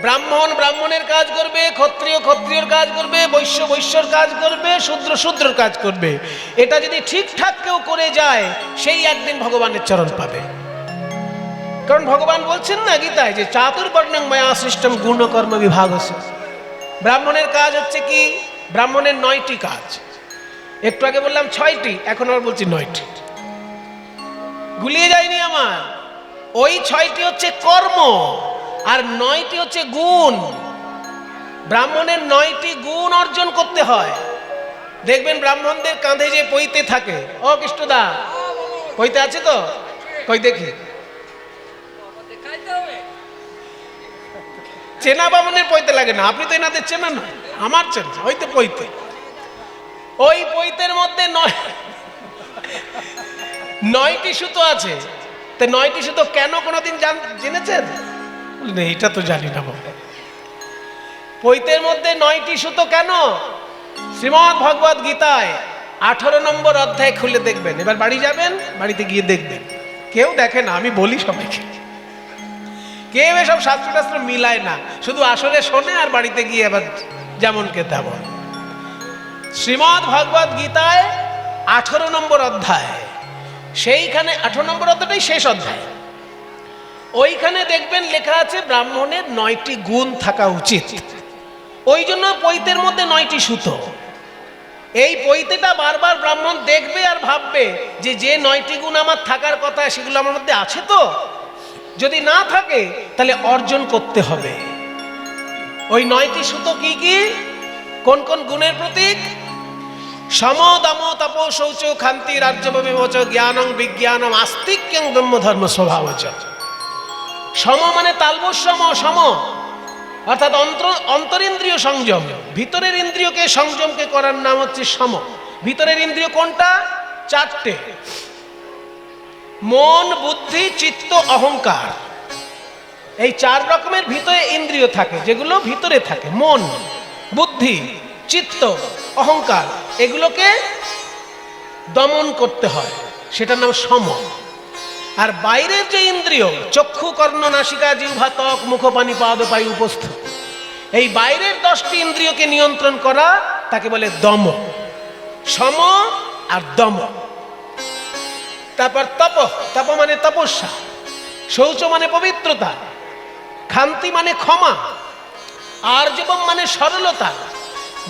ব্রাহ্মণ ব্রাহ্মণের কাজ করবে, ক্ষত্রিয় ক্ষত্রিয়র কাজ করবে, বৈশ্য বৈশ্যর কাজ করবে, শূদ্র শূদ্রর কাজ করবে। এটা যদি ঠিকঠাক কেউ করে যায়, সেই একদিন ভগবানের চরণ পাবে। কারণ ভগবান বলছেন না গীতায় যে চাতুর্বর্ণং ময়া সৃষ্টম গুণকর্ম বিভাগস্য। ব্রাহ্মণের কাজ হচ্ছে কি? ব্রাহ্মণের 9টি কাজ। একটু আগে বললাম 6টি, এখন আবার বলছি 9টি। গুলিয়ে যায়নি আমার। ওই 6টি হচ্ছে কর্ম আর 9টি হচ্ছে গুণ। ব্রাহ্মণের 9টি গুণ অর্জন করতে হয়। দেখবেন ব্রাহ্মণদের কাঁধে যে পৈতে থাকে, ও কৃষ্ণদা পৈতে আছে তো? কই দেখি। চেনা বামনের পৈতে লাগে না, আপনি তো এনাদের চেনা না, আমার চেনা। ওই তো পৈতে, ওই পৈতের মধ্যে 9টি সুতো আছে। তো 9টি সুতো কেন কোনোদিন জেনেছেন? এটা তো জানি না বাবা। পৈতের মধ্যে 9টি সুতো কেন? শ্রীমদ্ ভগবদ গীতায় 18 নম্বর অধ্যায় খুলে দেখবেন। এবার বাড়ি যাবেন, বাড়িতে গিয়ে দেখবেন। কেউ দেখে না, আমি বলি সবাইকে। কেউ এসব শাস্ত্র টাস্ত্র মিলায় না, শুধু আসরে শোনে আর বাড়িতে গিয়ে আবার যেমন কে তেমন। শ্রীমদ্ ভগবদ গীতায় 18 নম্বর অধ্যায়, সেইখানে 18 নম্বর অধ্যায়টাই শেষ অধ্যায়। ওইখানে দেখবেন লেখা আছে ব্রাহ্মণের 9টি গুণ থাকা উচিত। ওই জন্য পৈতের মধ্যে 9টি সুতো। এই পৈতেটা বারবার ব্রাহ্মণ দেখবে আর ভাববে যে যে 9টি গুণ আমার থাকার কথা সেগুলো আমার মধ্যে আছে তো। যদি না থাকে তাহলে অর্জন করতে হবে। ওই 9টি সুতো কি কি? কোন কোন গুণের প্রতীক? সম দম তপো শৌচ ক্ষান্তি রাজ্যব বিমোচ জ্ঞানং বিজ্ঞানম আস্তিক্যং ব্রহ্ম ধর্ম স্বভাবচ। সম মানে তালবস্যম, সম অর্থাৎ অন্তরিন্দ্রিয় সংযম। ভিতরের ইন্দ্রিয়কে সংযমকে করার নাম হচ্ছে সম। ভিতরের ইন্দ্রিয় কোনটা? 4টে: মন, বুদ্ধি, চিত্ত, অহংকার। এই 4 রকমের ভিতরে ইন্দ্রিয় থাকে, যেগুলো ভিতরে থাকে। মন, বুদ্ধি, চিত্ত, অহংকার, এগুলোকে দমন করতে হয়, সেটার নাম সম। আর বাইরের যে ইন্দ্রিয় চক্ষু, কর্ণ, নাসিকা, জিহ্বা, ত্বক, মুখ, পানি, পাদ, পায়ু, উপস্থ, এই বাইরের 10টি ইন্দ্রিয়কে নিয়ন্ত্রণ করা তাকে বলে দম। সম আর দম। তারপর তপ, তপ মানে তপস্যা। শৌচ মানে পবিত্রতা। ক্ষান্তি মানে ক্ষমা। আর্জবম মানে সরলতা।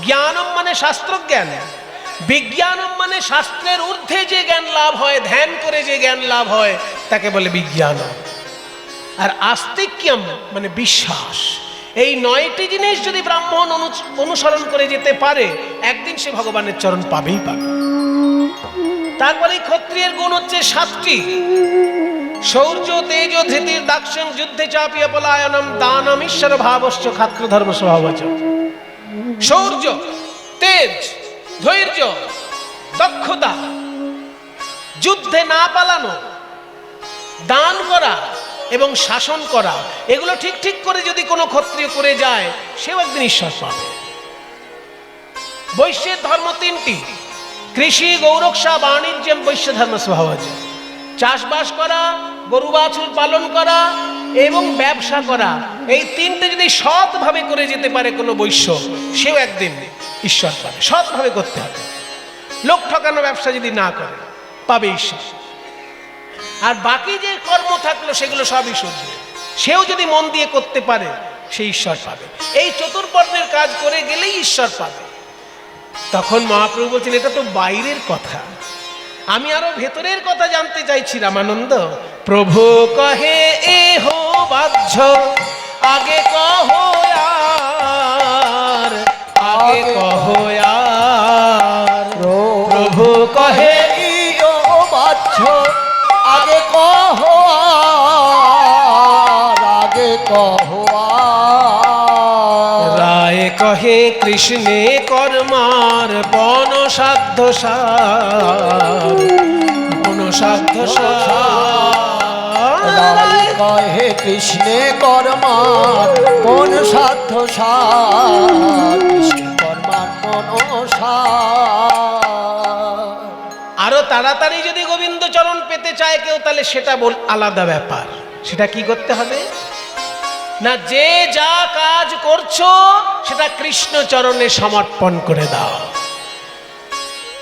জ্ঞানম মানে শাস্ত্রজ্ঞান। বিজ্ঞানম মানে শাস্ত্রের ঊর্ধ্বে যে জ্ঞান লাভ হয়, ধ্যান করে যে জ্ঞান লাভ হয় তাকে বলে বিজ্ঞান। আর আস্তিক্যম মানে বিশ্বাস। এই 9টি জিনিস যদি ব্রাহ্মণ অনুসরণ করে যেতে পারে, একদিন সে ভগবানের চরণ পাবেই পাবে। তারপরে ক্ষত্রিয়ের গুণ হচ্ছে 7টি: শৌর্য, তেজ, ধৃতির, দাক্ষিণ্য, যুদ্ধে চাপিয়া পলায়নম, দানম, ঈশ্বর ভাবশ্চ, ক্ষাত্র ধর্ম স্বভাবচ। শৌর্য, তেজ, ধৈর্য, দক্ষতা, যুদ্ধে না পালানো, দান করা এবং শাসন করা, এগুলো ঠিক ঠিক করে যদি কোনো ক্ষত্রিয় করে যায়, সেও একদিন ঈশ্বর পাবে। বৈশ্যের ধর্ম 3টি: কৃষি, গৌরক্ষা, বাণিজ্যম, বৈশ্য ধর্ম স্বভাবজ। চাষবাস করা, গরু বাছুর পালন করা এবং ব্যবসা করা, এই 3টে যদি সৎভাবে করে যেতে পারে কোনো বৈশ্য, সেও একদিন ঈশ্বর পাবে। সৎভাবে করতে হবে। লোক ঠকানো ব্যবসা যদি না করে, পাবে ঈশ্বর। আর বাকি যে কর্ম থাকলো সেগুলো সবই সহ্য, সেও যদি মন দিয়ে করতে পারে, সে ঈশ্বর পাবে। এই চতুর্বর্ণের কাজ করে গেলেই ঈশ্বর পাবে। তখন মহাপ্রভু বলছেন এটা তো বাইরের কথা, আমি আরো ভেতরের কথা জানতে চাইছি রামানন্দ। প্রভু কহে এহো বাহ্য, আগে কহো আর, আগে কহো আর। প্রভু কহে ইয়ো বাহ্য, আগে কহো আর, আগে কহো আর। রায় কহে কৃষ্ণে কর্মার বন সাধ্য সার, বন সাধ্য সার। রায় কহে কৃষ্ণে কর্মার কোন সাধ্য সার, কৃষ্ণ কর্মার কোন সার। আরো তাড়াতাড়ি যদি গোবিন্দ চরণ পেতে চায় কেউ, তাহলে সেটা আলাদা ব্যাপার। সেটা কি করতে হবে না, যে যা কাজ করছো সেটা কৃষ্ণ চরণে সমর্পণ করে দাও।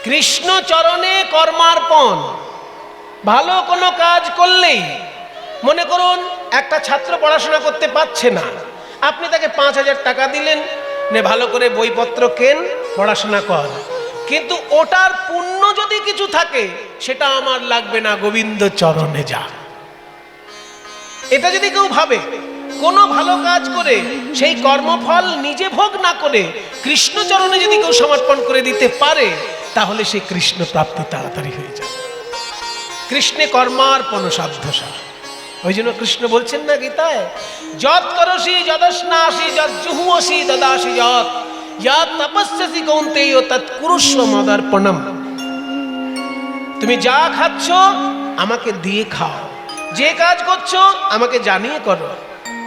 কৃষ্ণ চরণে কর্মার্পণ। ভালো কোনো কাজ করলেই, মনে করুন একটা ছাত্র পড়াশোনা করতে পারছে না, আপনি তাকে 5,000 টাকা দিলেন, নে ভালো করে বইপত্র কেন, পড়াশোনা কর, কিন্তু ওটার পুণ্য যদি কিছু থাকে সেটা আমার লাগবে না, গোবিন্দ চরণে যা। এটা যদি কেউ ভাবে, কোনো ভালো কাজ করে সেই কর্মফল নিজে ভোগ না করে কৃষ্ণ চরণে যদি কেউ সমর্পণ করে দিতে পারে, তাহলে সে কৃষ্ণ প্রাপ্তি তাড়াতাড়ি হয়ে যায়। কৃষ্ণে কর্মার্পণ সাধ্যসা। ওই জন্য কৃষ্ণ বলছেন না গীতায়, যৎ করসি যদস্নাসি যৎ জুহুসি দদাসি যৎ যৎ তপস্যসি কৌন্তেয় তৎ কুরুষ্ব মদর্পণম। তুমি যা খাচ্ছ আমাকে দিয়ে খাও, যে কাজ করছো আমাকে জানিয়ে করো,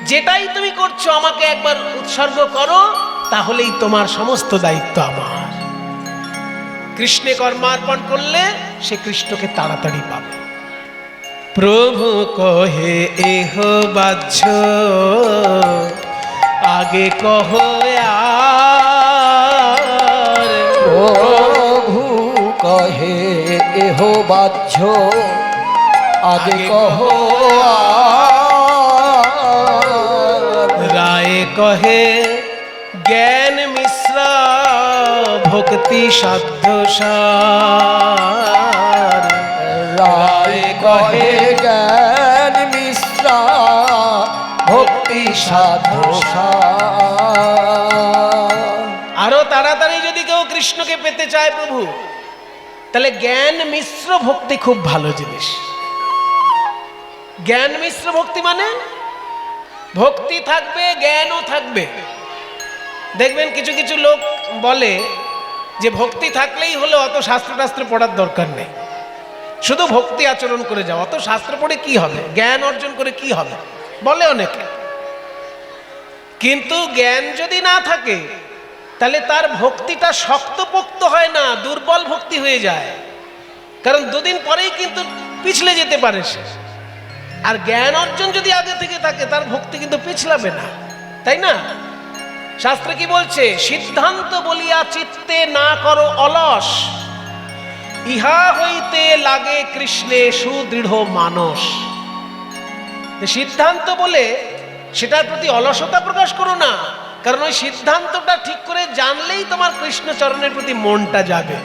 যেটাই তুমি করছো আমাকে একবার উৎসর্গ করো, তাহলেই তোমার সমস্ত দায়িত্ব আমার। কৃষ্ণে কর্মার্পণ করলে সে কৃষ্ণকে তাড়াতাড়ি পাবে। প্রভু কহে এহ বাহ্য আগে কহ আর। প্রভু কহে এহ বাহ্য আগে কহ আর। রায় কহে জ্ঞান মিশ্রা ভক্তি সাধ্য সার। রায় কহে জ্ঞান মিশ্রা ভক্তি সাধু সার। আরো তাড়াতাড়ি যদি কেউ কৃষ্ণকে পেতে চায় প্রভু, তাহলে জ্ঞান মিশ্র ভক্তি খুব ভালো জিনিস। জ্ঞান মিশ্র ভক্তি মানে ভক্তি থাকবে, জ্ঞানও থাকবে। দেখবেন কিছু কিছু লোক বলে যে ভক্তি থাকলেই হলো, অত শাস্ত্র টাস্ত্র পড়ার দরকার নেই, শুধু ভক্তি আচরণ করে যাও, অত শাস্ত্র পড়ে কি হবে, জ্ঞান অর্জন করে কি হবে, বলে অনেকে। কিন্তু জ্ঞান যদি না থাকে তাহলে তার ভক্তিটা শক্তপোক্ত হয় না, দুর্বল ভক্তি হয়ে যায়। কারণ দুদিন পরেই কিন্তু পিছলে যেতে পারে সে। আর জ্ঞান অর্জন যদি আগে থেকে থাকে তার ভক্তি কিন্তু পিছলাবে না, তাই না? শাস্ত্রে কি বলছে, সিদ্ধান্ত বলিয়া চিত্তে না করো অলস, ইহা হইতে লাগে কৃষ্ণে সুদৃঢ় মানস। সিদ্ধান্ত বলে সেটার প্রতি অলসতা প্রকাশ করো না, কারণ ওই সিদ্ধান্তটা ঠিক করে জানলেই তোমার কৃষ্ণ চরণের প্রতি মনটা যাবে।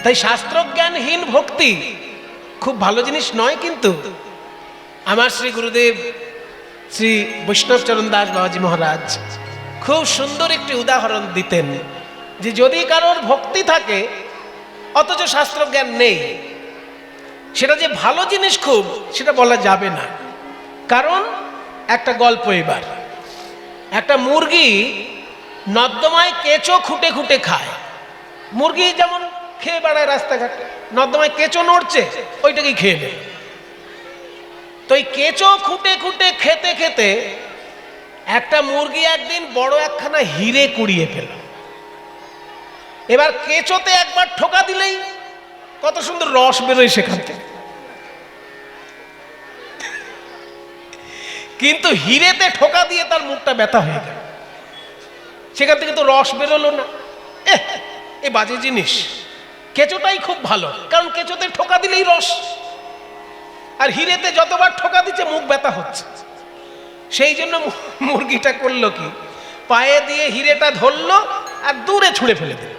তাই শাস্ত্রজ্ঞানহীন ভক্তি খুব ভালো জিনিস নয়। কিন্তু আমার শ্রী গুরুদেব শ্রী বৈষ্ণব চরণ দাস বাবাজি মহারাজ খুব সুন্দর একটি উদাহরণ দিতেন, যে যদি কারোর ভক্তি থাকে অথচ শাস্ত্রজ্ঞান নেই, সেটা যে ভালো জিনিস খুব, সেটা বলা যাবে না। কারণ একটা গল্প, এবার একটা মুরগি নর্দমায় কেঁচো খুঁটে খুঁটে খায়। মুরগি যেমন খেয়ে বেড়ায় রাস্তাঘাটে, নর্দমায় কেঁচো নড়ছে, ওইটাকেই খেয়ে নেয়। তো এই কেঁচো খুঁটে খুঁটে খেতে খেতে একটা মুরগি একদিন বড় একখানা হিরে কুড়িয়ে ফেল। এবার কেঁচোতে একবার ঠোকা দিলেই কত সুন্দর রস বেরোয় সেখান থেকে, কিন্তু হিরেতে ঠোকা দিয়ে তার মুখটা ব্যথা হয়ে গেল, সেখান থেকে তো রস বেরোলো না। এ বাজে জিনিস। কেঁচোটাই খুব ভালো, কারণ কেঁচোতে ঠোকা দিলেই রস, আর হিরেতে যতবার ঠোকা দিচ্ছে মুখ ব্যথা হচ্ছে। সেই জন্য মুরগিটা করলো কি, পায়ে দিয়ে হিরেটা ধরলো আর দূরে ছুঁড়ে ফেলে দিল।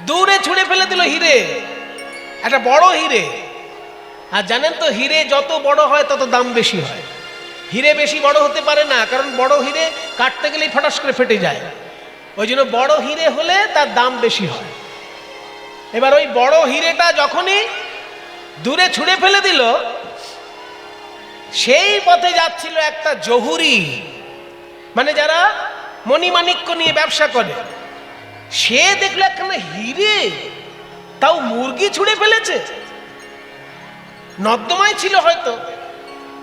দূরে ছুঁড়ে ফেলে দিল হিরে, একটা বড় হিরে। আর জানেন তো, হিরে যত বড় হয় তত দাম বেশি হয়। হিরে বেশি বড় হতে পারে না, কারণ বড় হিরে কাটতে গেলেই ফটাস করে ফেটে যায়। ওই জন্য বড় হিরে হলে তার দাম বেশি হয়। এবার ওই বড় হিরেটা যখনই দূরে ছুঁড়ে ফেলে দিল, সেই পথে যাচ্ছিল একটা জহুরি, মানে যারা মণিমাণিক্য নিয়ে ব্যবসা করে, সে দেখলো একখানা হিরে, তাও মুরগি ছুঁড়ে ফেলেছে। নর্দমায় ছিল হয়তো,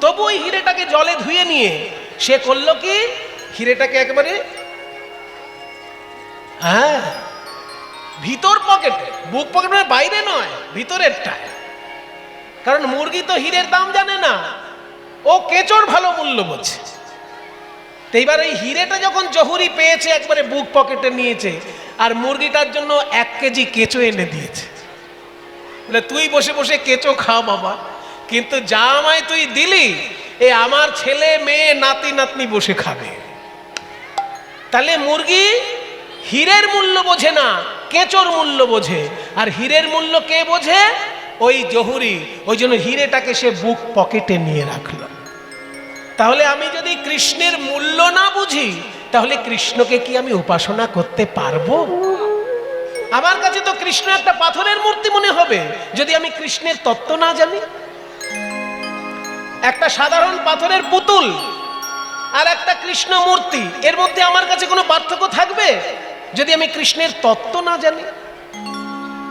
তবু ওই হিরেটাকে জলে ধুয়ে নিয়ে সে করলো কি, হিরেটাকে একেবারে ভিতর পকেটে, বুক পকেটের বাইরে নয়, ভিতরেরটা। কারণ মুরগি তো হীরের দাম জানে না, ও কেঁচোর ভালো মূল্য বোঝে। তো এইবার এই হিরেটা যখন জহুরি পেয়েছে একবারে বুক পকেটে নিয়েছে, আর মুরগিটার জন্য 1 কেজি কেঁচো এনে দিয়েছে। বলে তুই বসে বসে কেঁচো খা বাবা, কিন্তু যা আমায় তুই দিলি এ আমার ছেলে মেয়ে নাতি নাতনি বসে খাবে। তাহলে মুরগি হীরের মূল্য বোঝে না, কেঁচোর মূল্য বোঝে। আর হীরের মূল্য কে বোঝে? ওই জহুরি। ওই জন্য হীরেটাকে সে বুক পকেটে নিয়ে রাখলো। তাহলে আমি যদি কৃষ্ণের মূল্য না বুঝি, তাহলে কৃষ্ণকে কি আমি উপাসনা করতে পারবো? আমার কাছে তো কৃষ্ণ একটা পাথরের মূর্তি মনে হবে যদি আমি কৃষ্ণের তত্ত্ব না জানি। একটা সাধারণ পাথরের পুতুল আর একটা কৃষ্ণ মূর্তি, এর মধ্যে আমার কাছে কোনো পার্থক্য থাকবে যদি আমি কৃষ্ণের তত্ত্ব না জানি?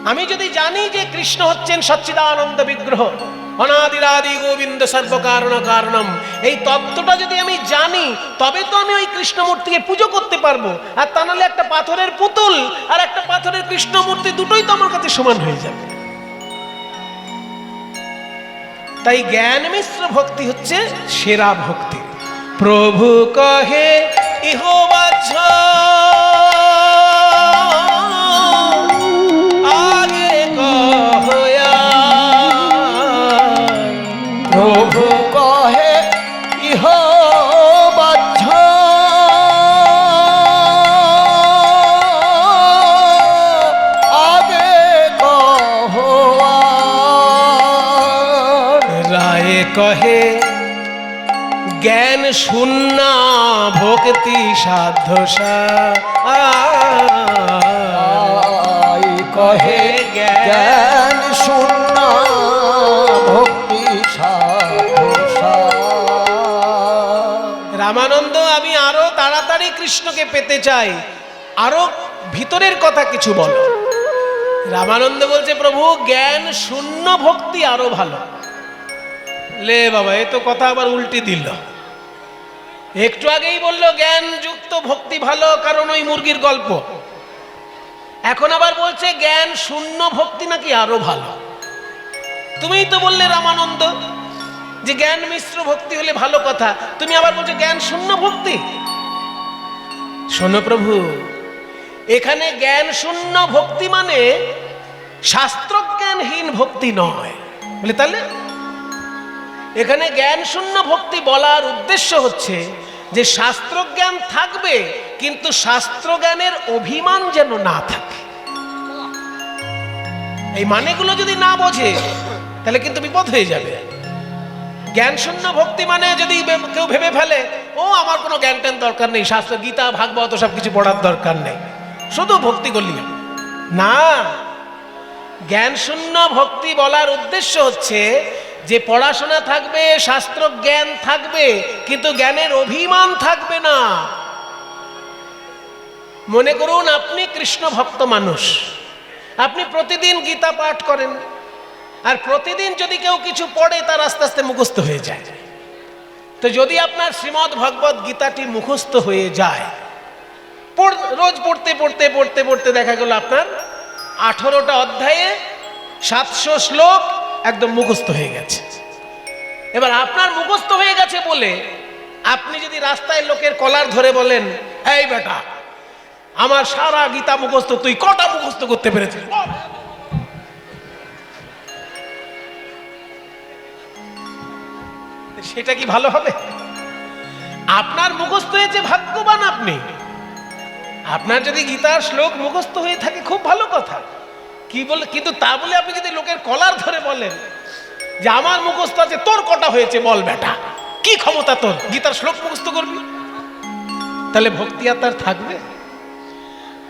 আমি যদি জানি যে কৃষ্ণ হচ্ছেন সচ্চিদানন্দ বিগ্রহ, অনাদিরাদি গোবিন্দ সর্বকারণ কারণম, এই তত্ত্বটা যদি আমি জানি, তবে তো আমি ওই কৃষ্ণ মূর্তিকে পুজো করতে পারবো। আর তা নাহলে একটা পাথরের পুতুল আর একটা পাথরের কৃষ্ণ মূর্তি দুটোই তো আমার কাছে সমান হয়ে যাবে। তাই জ্ঞান মিশ্র ভক্তি হচ্ছে সেরা ভক্তি। প্রভু কহে ইহো বাহ্য আগে কহয়া, প্রভু কহে ইহ বাহ্য আগে কহয়া, রায় কহে জ্ঞান শূন্য ভক্তি সাধ্য আই কহে জ্ঞান শূন্য ভক্তি সাধসা। রামানন্দ, আমি আরো তাড়াতাড়ি কৃষ্ণকে পেতে চাই, আরো ভিতরের কথা কিছু বলো। রামানন্দ বলছে প্রভু জ্ঞান শূন্য ভক্তি আরো ভালো। লে বাবা, এ তো কথা আবার উল্টি দিল। একটু আগেই বললো জ্ঞান যুক্ত ভক্তি ভালো, কারণ ওই মুরগির গল্প। এখন আবার বলছে জ্ঞান শূন্য ভক্তি নাকি আরো ভালো। তুমিই তো বললে রামানন্দ যে জ্ঞান মিশ্র ভক্তি হলে ভালো কথা, তুমি আবার বলছো জ্ঞান শূন্য ভক্তি। শোনো প্রভু, এখানে জ্ঞান শূন্য ভক্তি মানে শাস্ত্রজ্ঞানহীন ভক্তি নয়। বলে তাহলে এখানে জ্ঞান শূন্য ভক্তি বলার উদ্দেশ্য হচ্ছে যে শাস্ত্রজ্ঞান থাকবে, কিন্তু শাস্ত্রজ্ঞানের অভিমান যেন না থাকে। এই মানেগুলো যদি না বোঝে তাহলে কিন্তু বিপদ হয়ে যাবে। জ্ঞান শূন্য ভক্তি মানে যদি কেউ ভেবে ফেলে ও আমার কোনো জ্ঞান ট্যান দরকার নেই, শাস্ত্র গীতা ভাগবত সব কিছু পড়ার দরকার নেই, শুধু ভক্তি করলি না। জ্ঞান শূন্য ভক্তি বলার উদ্দেশ্য হচ্ছে যে পড়াশোনা থাকবে, শাস্ত্র জ্ঞান থাকবে, কিন্তু জ্ঞানের অভিমান থাকবে না। মনে করুন আপনি কৃষ্ণ ভক্ত মানুষ, আপনি প্রতিদিন গীতা পাঠ করেন, আর প্রতিদিন যদি কেউ কিছু পড়ে তার আস্তে আস্তে মুখস্থ হয়ে যায়। তো যদি আপনার শ্রীমদ্ ভগবত গীতাটি মুখস্থ হয়ে যায়, রোজ পড়তে পড়তে পড়তে পড়তে দেখা গেল আপনার 18টা অধ্যায়ে 700 শ্লোক একদম মুখস্থ হয়ে গেছে। এবার আপনার মুখস্থ হয়ে গেছে বলে আপনি যদি রাস্তায় লোকের কলার ধরে বলেন, এই বেটা আমার সারা গীতা মুখস্থ, তুই কটা মুখস্থ করতে পেরেছিস? সেটা কি ভালো হবে? আপনার মুখস্থ হয়েছে ভাগ্যবান আপনি। আপনার যদি গীতার শ্লোক মুখস্থ হয়ে থাকে খুব ভালো কথা, কি বলে, কিন্তু তা বলে আপনি যদি লোকের কলার ধরে বলেন যে আমার মুখস্থ আছে, তোর কটা হয়েছে বল বেটা, কি ক্ষমতা তোর গীতার শ্লোক মুখস্থ করবি? তাহলে ভক্তি আর তার থাকবে?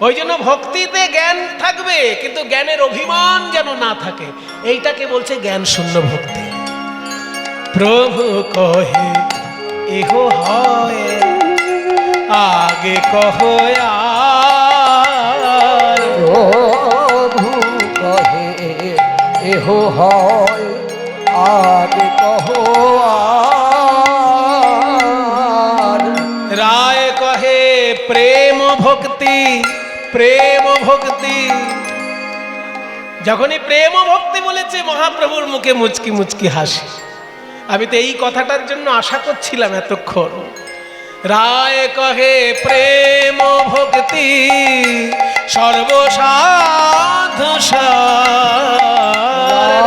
ওই জন্য ভক্তিতে জ্ঞান থাকবে, কিন্তু জ্ঞানের অভিমান যেন না থাকে, এইটাকে বলছে জ্ঞান শূন্য ভক্তি। প্রভু কহে ইহ হয় আগে কহ আর, প্রভু কহে এহ হয় আগে কহ আর, রায় কহে প্রেম ভক্তি প্রেম ভক্তি। যখনই প্রেম ভক্তি বলেছে মহাপ্রভুর মুখে মুচকি মুচকি হাসি। আমি তো এই কথাটার জন্য আশা করছিলাম এতক্ষণ রায় কহে প্রেম ভক্তি সর্বসাধু সার।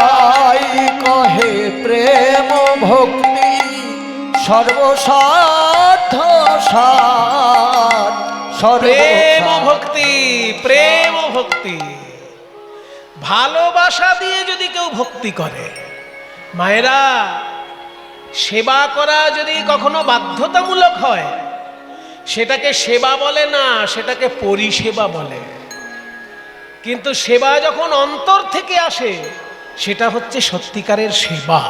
রাই কহে প্রেম ভক্তি সর্বসাধ্য সার। প্রেম ভক্তি, প্রেম ভক্তি, ভালোবাসা দিয়ে যদি কেউ ভক্তি করে, মায়েরা, সেবা করা যদি কখনো বাধ্যতামূলক হয় সেটাকে সেবা বলে না, সেটাকে পরিষেবা বলে। কিন্তু সেবা যখন অন্তর থেকে আসে সেটা হচ্ছে সত্যিকারের সেবা।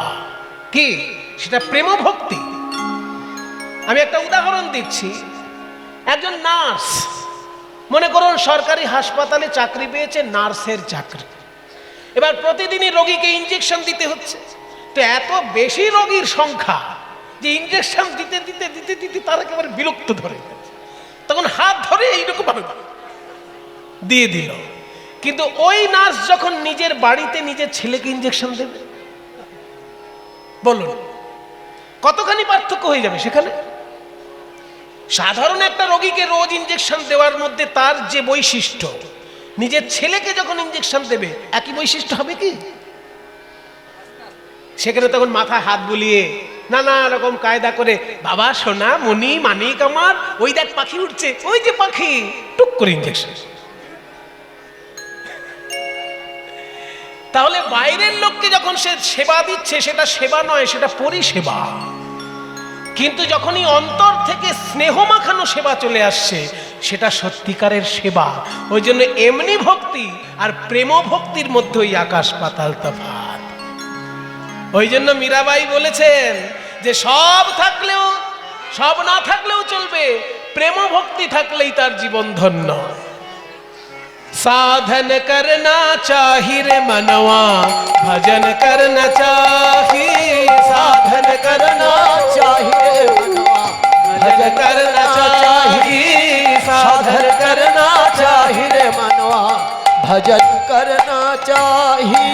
কি সেটা? প্রেম ভক্তি। আমি একটা উদাহরণ দিচ্ছি। একজন নার্স, মনে করুন সরকারি হাসপাতালে চাকরি পেয়েছে, নার্সের চাকরি। এবার প্রতিদিনই রোগীকে ইঞ্জেকশন দিতে হচ্ছে। তো এত বেশি রোগীর সংখ্যা যে ইঞ্জেকশন দিতে দিতে দিতে দিতে তার একেবারে বিরক্ত ধরে, তখন হাত ধরে এইরকম দিয়ে দিল। কিন্তু ওই নার্স যখন নিজের বাড়িতে নিজের ছেলেকে ইঞ্জেকশন দেবে, বলুন কতখানি পার্থক্য হয়ে যাবে সেখানে? সাধারণ একটা রোগীকে রোজ ইঞ্জেকশন দেওয়ার মধ্যে তার যে বৈশিষ্ট্য, নিজের ছেলেকে যখন ইঞ্জেকশন দেবে একই বৈশিষ্ট্য হবে কি? সেখানে তখন মাথায় হাত বুলিয়ে নানা রকম কায়দা করে, বাবা সোনা মনি মানিক আমার, ওই দেখ পাখি উঠছে, ওই যে পাখি, টুক করে ইঞ্জেকশন। তাহলে বাইরের লোককে যখন সে সেবা দিচ্ছে সেটা সেবা নয়, সেটা পরিষেবা। কিন্তু যখনই অন্তর থেকে স্নেহ মাখানো সেবা চলে আসছে সেটা সত্যিকারের সেবা। ওই জন্য এমনি ভক্তি আর প্রেম ভক্তির মধ্যে ওই আকাশ পাতাল তফাৎ। ওই জন্য মীরাবাই বলেছেন যে সব থাকলেও, সব না থাকলেও চলবে, প্রেম ভক্তি থাকলেই তার জীবন ধন্য। साधन करना चाहिए रे मनवा, भजन करना चाहिए। साधन करना चाहिए मनवा, भजन करना चाहिए। साधन करना चाहिए रे मनवा, भजन करना चाहिए।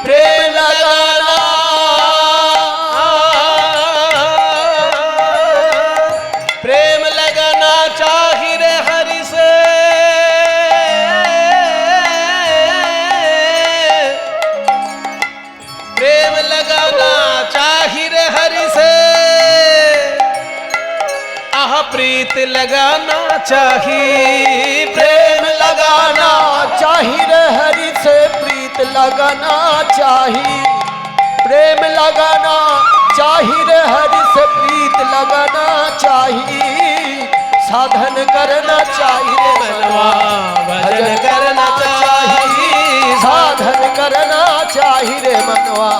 प्रेम लगाना, प्रेम लगाना चाहिए रे हरि से। प्रेम लगाना चाहिए रे हरि से, आह प्रीत लगाना चाहिए। प्रेम लगाना चाहिए रे हरि से, प्रीत लगाना चाहिए। प्रेम लगाना चाहिए रे हरि से, प्रीत लगाना चाहिए। साधन करना चाहिए मनवा, भजन करना चाहिए। साधन करना चाहिए रे मनवा,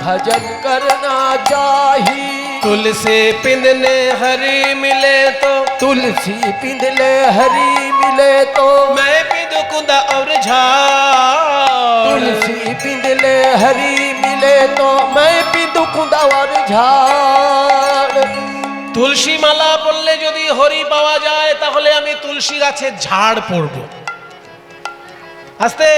भजन करना चाहिए। तुलसी पिंदने हरी मिले तो, तुलसी पिंदले हरी मिले तो, मैं पिंदु कुंदा और झाड़। तुलसी पिंदले हरी मिले तो, मैं पिंदु कुंदावर झाड़। তুলসী মালা পড়লে যদি হরি পাওয়া যায় তাহলে আমি তুলসী গাছের ঝাড় পড়ব। আস্তে,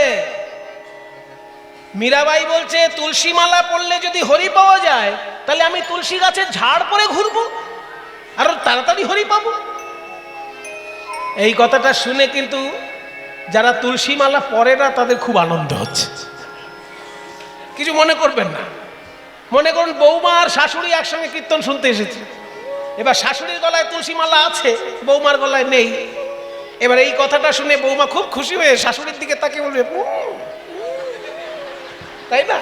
মীরাবাই বলছে তুলসী মালা পড়লে যদি হরি পাওয়া যায় তাহলে আমি তুলসী গাছের ঝাড় পরে ঘুরবো, আর তাড়াতাড়ি হরি পাবো। এই কথাটা শুনে কিন্তু যারা তুলসী মালা পরে না তাদের খুব আনন্দ হচ্ছে। কিছু মনে করবেন না। মনে করুন বৌমা আর শাশুড়ি একসঙ্গে কীর্তন শুনতে এসেছে। এবার শাশুড়ির গলায় তুলসী মালা আছে, বৌমার গলায় নেই। এবার এই কথাটা শুনে বৌমা খুব খুশি হয়ে শাশুড়ির দিকে তাকিয়ে বলবে, তাই না?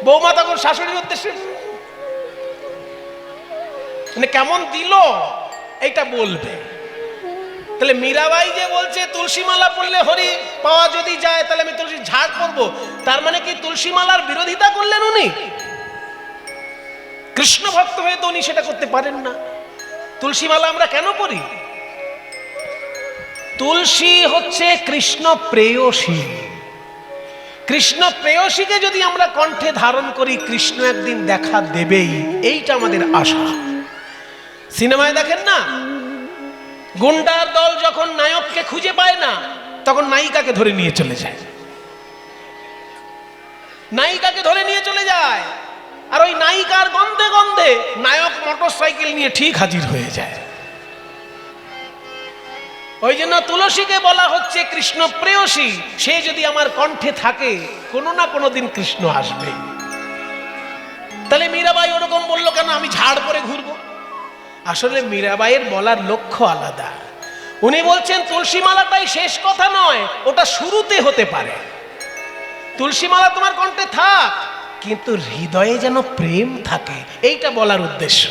বৌমা তখন শাশুড়ির উদ্দেশ্যে মানে কেমন দিল এইটা বলবে। তাহলে মীরাবাই যে বলছে তুলসী মালা পড়লে হরি পাওয়া যদি যায় তাহলে আমি তুলসী ঝাড় পরবো, তার মানে কি তুলসী মালার বিরোধিতা করলেন উনি? কৃষ্ণ ভক্ত হয়ে তো উনি সেটা করতে পারেন না। তুলসী মালা আমরা কেন পড়ি? তুলসী হচ্ছে কৃষ্ণ প্রেয়সী। কৃষ্ণ প্রেয়সীকে যদি আমরা কণ্ঠে ধারণ করি কৃষ্ণ একদিন দেখা দেবেই, এইটা আমাদের আশা। সিনেমায় দেখেন না, গুন্ডার দল যখন নায়ককে খুঁজে পায় না তখন নায়িকাকে ধরে নিয়ে চলে যায়, নায়িকাকে ধরে নিয়ে চলে যায়। আর ওই নায়িকার গন্ধে গন্ধে নায়ক মোটরসাইকেল নিয়ে ঠিক হাজির হয়ে যায়। ওই জন্য তুলসীকে বলা হচ্ছে কৃষ্ণ প্রেয়সী। সে যদি আমার কণ্ঠে থাকে কোনো না কোনো দিন কৃষ্ণ আসবে। তাহলে মীরাবাই ওরকম বললো কেন, আমি ঝাড় পরে ঘুরবো? আসলে মীরাবাইয়ের বলার লক্ষ্য আলাদা। উনি বলছেন তুলসী মালাটাই শেষ কথা নয়, ওটা শুরুতে হতে পারে। তুলসী মালা তোমার কণ্ঠে থাক, কিন্তু হৃদয়ে যেন প্রেম থাকে, এইটা বলার উদ্দেশ্য।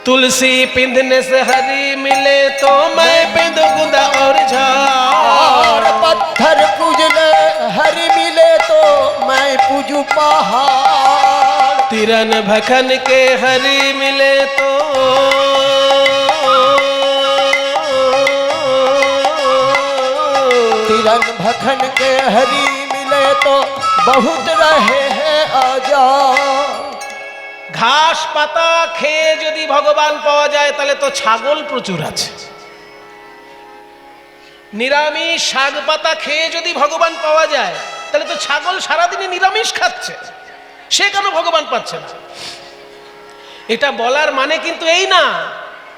तुलसी पिंधने से हरी मिले तो मैं पिंधू गुंदा और झाड़, पत्थर पूजले हरि मिले तो मैं पूजू पहाड़, तिरन भखन के हरी मिले तो तिरन भखन के हरि मिले तो बहुत रहे हैं आजाद। ঘাস পাতা খেয়ে যদি ভগবান পাওয়া যায় তাহলে তো ছাগল প্রচুর আছে। নিরামিষ শাক পাতা খেয়ে যদি ভগবান পাওয়া যায় তাহলে তো ছাগল সারাদিনে নিরামিষ খাচ্ছে, সে কেন ভগবান পাচ্ছে না? এটা বলার মানে কিন্তু এই না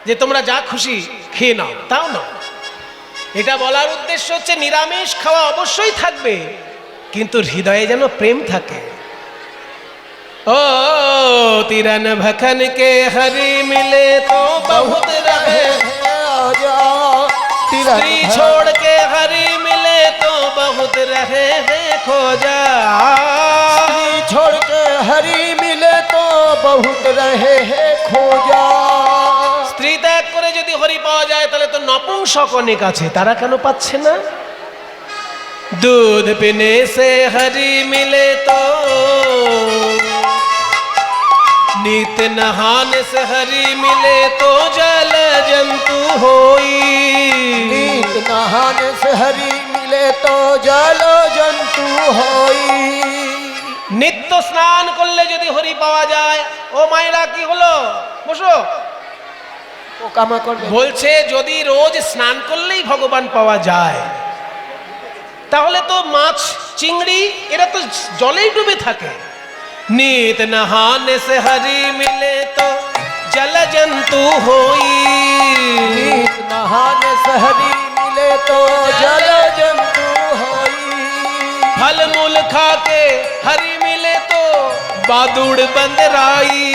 যে তোমরা যা খুশি খেয়ে নাও, তাও না। এটা বলার উদ্দেশ্য হচ্ছে নিরামিষ খাওয়া অবশ্যই থাকবে, কিন্তু হৃদয়ে যেন প্রেম থাকে। ओ तिरन भखन के हरी मिले तो बहुत रहे स्त्री छोड़ के हरी मिले तो बहुत रहे हैं खोजा, स्त्री छोड़ के हरी मिले तो बहुत रहे हैं खोजा। স্ত্রী ত্যাগ করে যদি হরি পাওয়া যায় তাহলে তো নপুংসক অনেক আছে, তারা কেন পাচ্ছে না? दूध पीने से हरी मिले तो नित नहाने से हरी मिले तो जल जंतु होई, नित नहाने से हरी मिले तो जल जंतु होई। নিত্য স্নান করলে যদি হরি পাওয়া যায়, ও মায়েরা কি হলো, বসো, পোকামা করবে। বলছে যদি রোজ স্নান করলেই ভগবান পাওয়া যায় তাহলে তো মাছ চিংড়ি এরা তো জলেই ডুবে থাকে। नित नहाने से हरी मिले तो जल जंतु होई, नित नहाने से हरी मिले तो जल जंतु होई। फल मूल खा के हरी मिले तो बादुड़ बंदराई,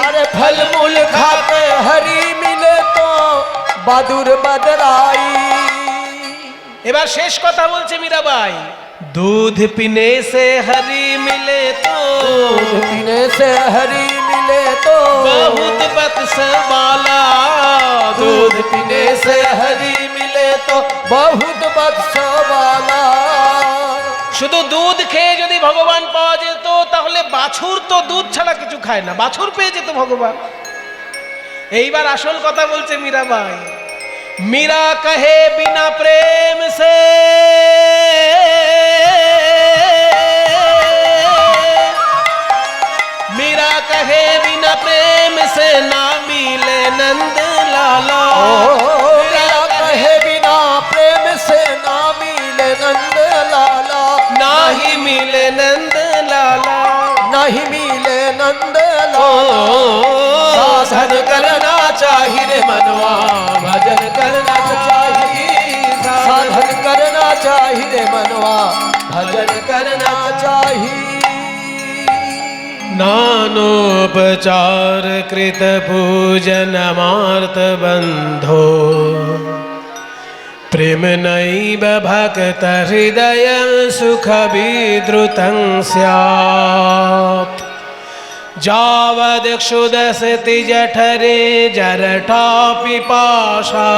अरे फल मूल खा के हरी मिले तो बादुर बदराई। এবার শেষ কথা বলছে মীরাবাই, दूध पीने से हरी मिले तो दूध पीने से हरी मिले तो बहुत बत्स वाला, दूध पीने से हरी मिले तो बहुत बत्स वाला। শুধু দুধ খেয়ে যদি ভগবান পাওয়া যেত তাহলে বাছুর তো দুধ ছাড়া কিছু খায় না, বাছুর পেয়ে যেত ভগবান। এইবার আসল কথা বলছে মীরাবাই, मीरा कहे बिना प्रेम से मीरा कहे बिना प्रेम से ना मिले नंद लाला, मीरा कहे बिना प्रेम से ना मिले नंद लाला, ना ही मिले नंद लाला, नहीं मिले नंद लाला। साधन करना चाहिए रे मनवा, भजन करना चाहिए, साधन करना चाहिए मनवा, भजन करना चाहिए। नानोपचार कृत पूजन मार्त बंधो, प्रेम नैव भक्त हृदय सुख विद्रुतं स्यात्, जावदक्षुदसति जठरे जरठा पिपाशा,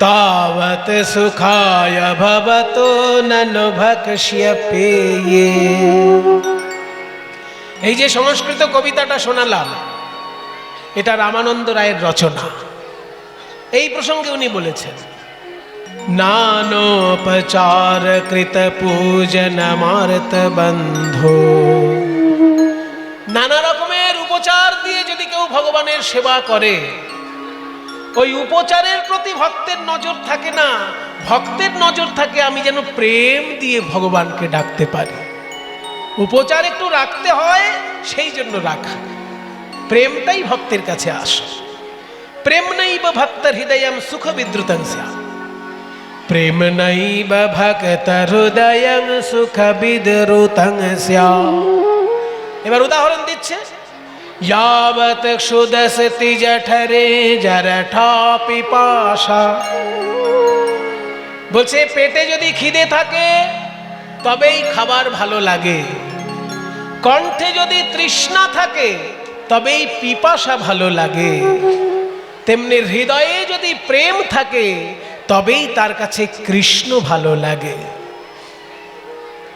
तावत सुखाय भवतो ननु भक्ष्यपेये। এই যে সংস্কৃত কবিতাটা শোনালাম এটা রামানন্দ রায়ের রচনা। এই প্রসঙ্গে উনি বলেছেন, নানোপচার কৃত পূজন মার্ত বন্ধো, নানা রকমের উপচার দিয়ে যদি কেউ ভগবানের সেবা করে ওই উপচারের প্রতি ভক্তের নজর থাকে না, ভক্তের নজর থাকে আমি যেন প্রেম দিয়ে ভগবানকে ডাকতে পারি। উপচার একটু রাখতে হয়, সেই জন্য রাখা। প্রেমটাই ভক্তের কাছে আসে। প্রেম নৈব ভক্তের হৃদয়ম সুখ বিদ্রুতং স্যাৎ। প্রেম নৈব ভক্তের হৃদয়ম সুখ বিদ্রুতং স্যাৎ। এবার উদাহরণ দিচ্ছে, यावत् क्षुदस्ति जठरे जरठा पिपासा। বলছে পেটে যদি খিদে থাকে তবেই খাবার ভালো লাগে, কণ্ঠে যদি তৃষ্ণা থাকে তবেই পিপাসা ভালো লাগে, তেমনি হৃদয়ে যদি প্রেম থাকে তবেই তার কাছে কৃষ্ণ ভালো লাগে।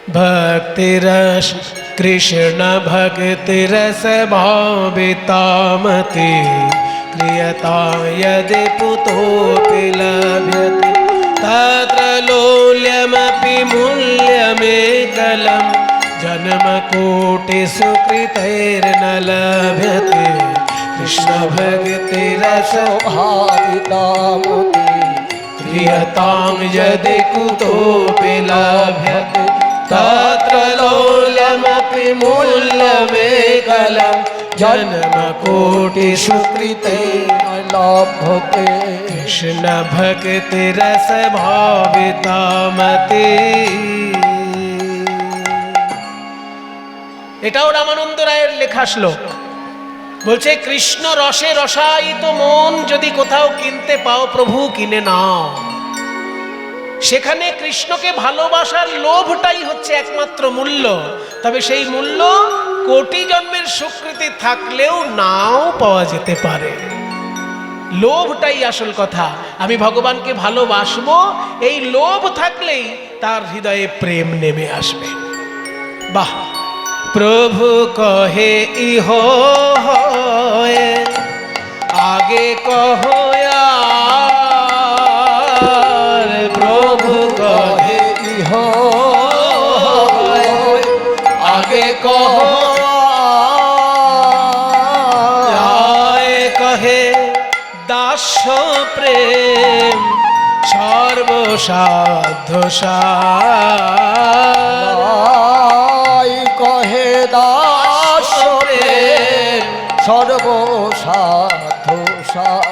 भक्ति रस कृष्ण भक्ति रस भावितामति क्रियता यदि पुतोऽपि लभ्यते तत्र लोल्यमपि मूल्यमेकलं जन्मकोटिषु कृतैर्न लभ्यते कृष्ण भक्ति रस भावितामति क्रियतां यदि कुतोऽपि लभ्यते तत्र लोल्यमपि मूल्यमेकलं जन्मकोटिषु कृतैर्न लभ्यते कृष्ण भक्ति रस भावितामति। এটাও রামানন্দ রায়ের লেখা শ্লোক। বলছে কৃষ্ণ রসে রসায়িত মন যদি কোথাও কিনতে পাও প্রভু কিনে নাও। সেখানে কৃষ্ণকে ভালোবাসার লোভটাই হচ্ছে একমাত্র মূল্য। তবে সেই মূল্য কোটি জন্মের স্বীকৃতি থাকলেও নাও পাওয়া যেতে পারে। লোভটাই আসল কথা। আমি ভগবানকে ভালোবাসবো, এই লোভ থাকলেই তার হৃদয়ে প্রেম নেমে আসবে। বাহ! প্রভু কহে ইহ হয় আগে কহো আর, প্রভু কহে ইহ আগে কহ কহে দাস্য প্রেম সর্বসাধ্য সার। কহে দাস প্রেম সর্বসাধ্য সার।